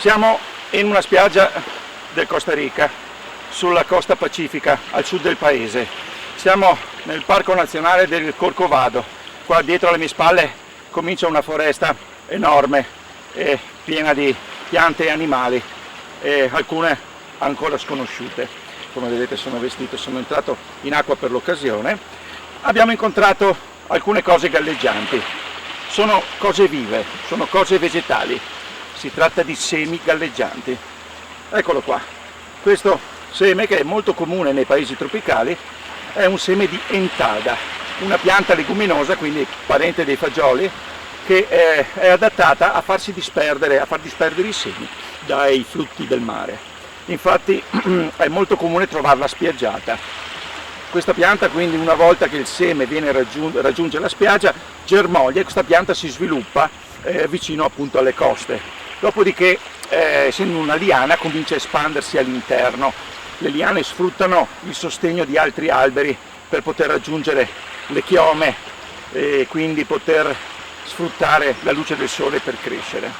Siamo in una spiaggia del Costa Rica, sulla costa pacifica, al sud del paese. Siamo nel Parco Nazionale del Corcovado. Qua dietro alle mie spalle comincia una foresta enorme e piena di piante e animali, e alcune ancora sconosciute. Come vedete sono vestito, sono entrato in acqua per l'occasione. Abbiamo incontrato alcune cose galleggianti. Sono cose vive, sono cose vegetali. Si tratta di semi galleggianti. Eccolo qua. Questo seme, che è molto comune nei paesi tropicali, è un seme di entada, una pianta leguminosa, quindi parente dei fagioli, che è adattata a farsi disperdere, a far disperdere i semi dai flutti del mare. Infatti è molto comune trovarla spiaggiata. Questa pianta, quindi, una volta che il seme raggiunge la spiaggia, germoglia e questa pianta si sviluppa vicino appunto alle coste. Dopodiché, essendo una liana, comincia a espandersi all'interno. Le liane sfruttano il sostegno di altri alberi per poter raggiungere le chiome e quindi poter sfruttare la luce del sole per crescere.